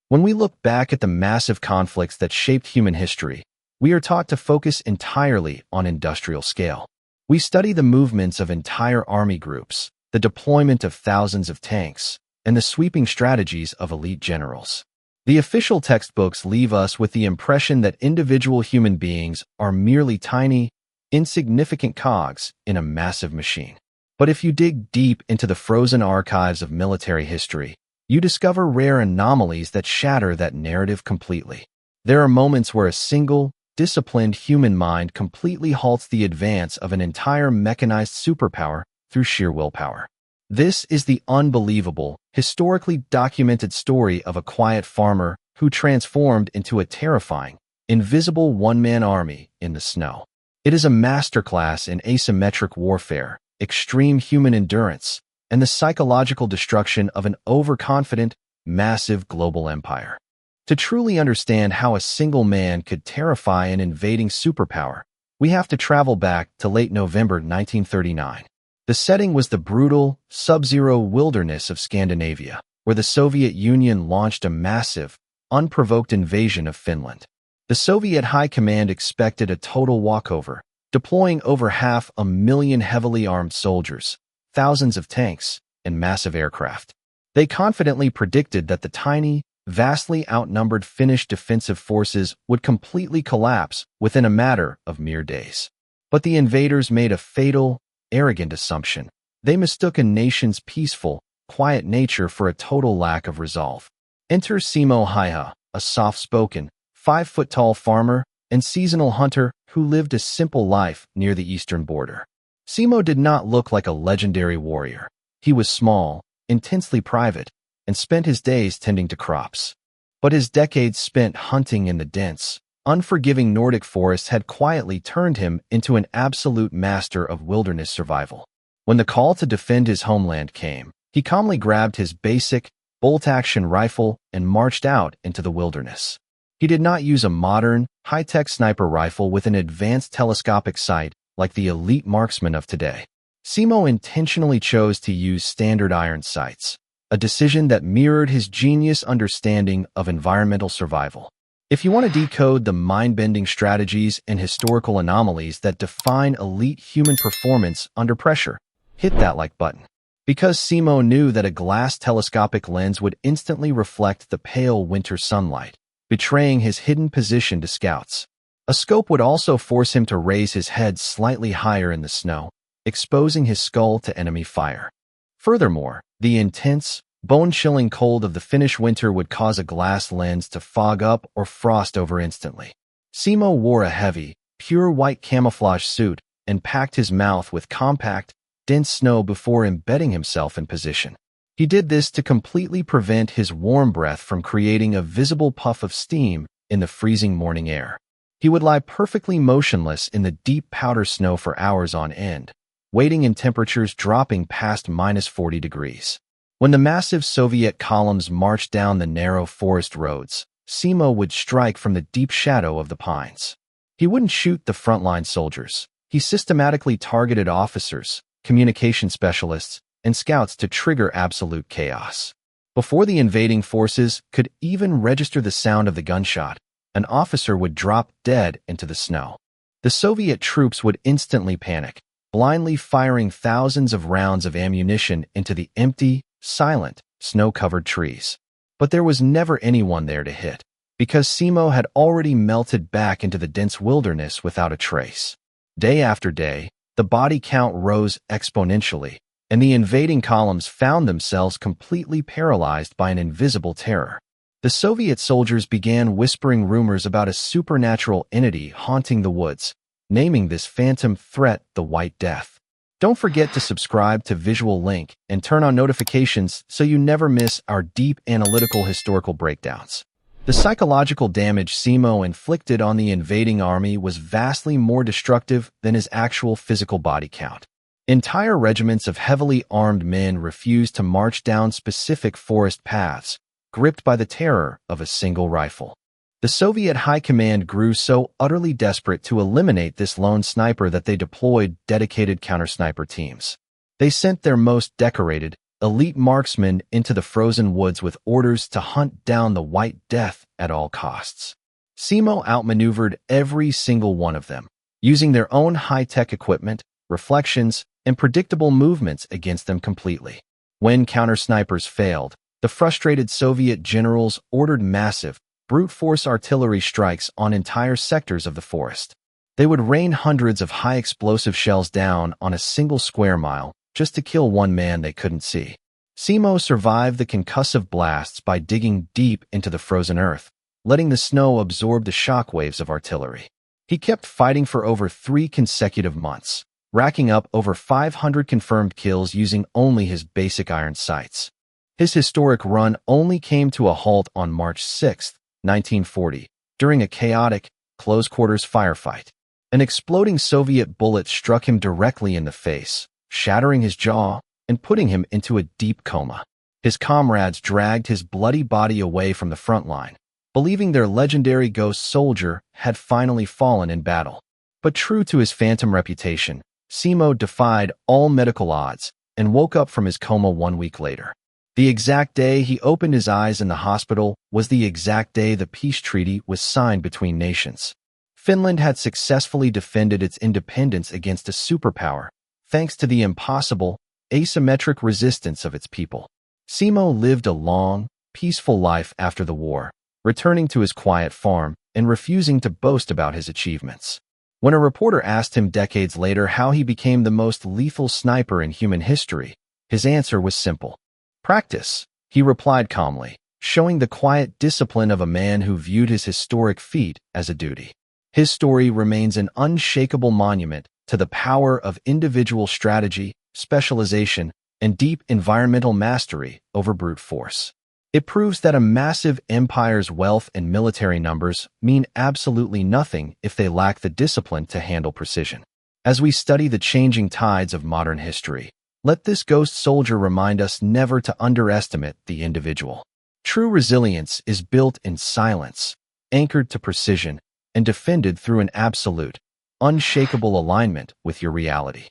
When we look back at the massive conflicts that shaped human history, we are taught to focus entirely on industrial scale. We study the movements of entire army groups, the deployment of thousands of tanks, and the sweeping strategies of elite generals. The official textbooks leave us with the impression that individual human beings are merely tiny, insignificant cogs in a massive machine. But if you dig deep into the frozen archives of military history, you discover rare anomalies that shatter that narrative completely. There are moments where a single, disciplined human mind completely halts the advance of an entire mechanized superpower through sheer willpower. This is the unbelievable, historically documented story of a quiet farmer who transformed into a terrifying, invisible one-man army in the snow. It is a masterclass in asymmetric warfare, extreme human endurance, and the psychological destruction of an overconfident, massive global empire. To truly understand how a single man could terrify an invading superpower, we have to travel back to late November 1939. The setting was the brutal, sub-zero wilderness of Scandinavia, where the Soviet Union launched a massive, unprovoked invasion of Finland. The Soviet High Command expected a total walkover, deploying over 500,000 heavily armed soldiers, thousands of tanks, and massive aircraft. They confidently predicted that the tiny, vastly outnumbered Finnish defensive forces would completely collapse within a matter of mere days. But the invaders made a fatal, arrogant assumption. They mistook a nation's peaceful, quiet nature for a total lack of resolve. Enter Simo Häyhä, a soft-spoken, 5-foot-tall farmer and seasonal hunter who lived a simple life near the eastern border. Simo did not look like a legendary warrior. He was small, intensely private, and spent his days tending to crops. But his decades spent hunting in the dense, unforgiving Nordic forests had quietly turned him into an absolute master of wilderness survival. When the call to defend his homeland came, he calmly grabbed his basic, bolt-action rifle and marched out into the wilderness. He did not use a modern, high-tech sniper rifle with an advanced telescopic sight like the elite marksmen of today. Simo intentionally chose to use standard iron sights, a decision that mirrored his genius understanding of environmental survival. If you want to decode the mind-bending strategies and historical anomalies that define elite human performance under pressure, hit that like button. Because Simo knew that a glass telescopic lens would instantly reflect the pale winter sunlight, betraying his hidden position to scouts. A scope would also force him to raise his head slightly higher in the snow, exposing his skull to enemy fire. Furthermore, the intense, bone-chilling cold of the Finnish winter would cause a glass lens to fog up or frost over instantly. Simo wore a heavy, pure white camouflage suit and packed his mouth with compact, dense snow before embedding himself in position. He did this to completely prevent his warm breath from creating a visible puff of steam in the freezing morning air. He would lie perfectly motionless in the deep powder snow for hours on end, waiting in temperatures dropping past -40 degrees. When the massive Soviet columns marched down the narrow forest roads, Simo would strike from the deep shadow of the pines. He wouldn't shoot the frontline soldiers. He systematically targeted officers, communication specialists, and scouts to trigger absolute chaos. Before the invading forces could even register the sound of the gunshot, an officer would drop dead into the snow. The Soviet troops would instantly panic, blindly firing thousands of rounds of ammunition into the empty, silent, snow-covered trees. But there was never anyone there to hit, because Simo had already melted back into the dense wilderness without a trace. Day after day, the body count rose exponentially, and the invading columns found themselves completely paralyzed by an invisible terror. The Soviet soldiers began whispering rumors about a supernatural entity haunting the woods, naming this phantom threat the White Death. Don't forget to subscribe to Visual Link and turn on notifications so you never miss our deep analytical historical breakdowns. The psychological damage Simo inflicted on the invading army was vastly more destructive than his actual physical body count. Entire regiments of heavily armed men refused to march down specific forest paths, gripped by the terror of a single rifle. The Soviet High Command grew so utterly desperate to eliminate this lone sniper that they deployed dedicated counter-sniper teams. They sent their most decorated, elite marksmen into the frozen woods with orders to hunt down the White Death at all costs. Simo outmaneuvered every single one of them, using their own high-tech equipment, reflections, and predictable movements against them completely. When counter-snipers failed, the frustrated Soviet generals ordered massive, brute force artillery strikes on entire sectors of the forest. They would rain hundreds of high-explosive shells down on a single square mile just to kill one man they couldn't see. Simo survived the concussive blasts by digging deep into the frozen earth, letting the snow absorb the shockwaves of artillery. He kept fighting for over 3 consecutive months, racking up over 500 confirmed kills using only his basic iron sights. His historic run only came to a halt on March 6, 1940, during a chaotic, close-quarters firefight. An exploding Soviet bullet struck him directly in the face, shattering his jaw and putting him into a deep coma. His comrades dragged his bloody body away from the front line, believing their legendary ghost soldier had finally fallen in battle. But true to his phantom reputation, Simo defied all medical odds and woke up from his coma 1 week later. The exact day he opened his eyes in the hospital was the exact day the peace treaty was signed between nations. Finland had successfully defended its independence against a superpower, thanks to the impossible, asymmetric resistance of its people. Simo lived a long, peaceful life after the war, returning to his quiet farm and refusing to boast about his achievements. When a reporter asked him decades later how he became the most lethal sniper in human history, his answer was simple. Practice, he replied calmly, showing the quiet discipline of a man who viewed his historic feat as a duty. His story remains an unshakable monument to the power of individual strategy, specialization, and deep environmental mastery over brute force. It proves that a massive empire's wealth and military numbers mean absolutely nothing if they lack the discipline to handle precision. As we study the changing tides of modern history, let this ghost soldier remind us never to underestimate the individual. True resilience is built in silence, anchored to precision, and defended through an absolute, unshakable alignment with your reality.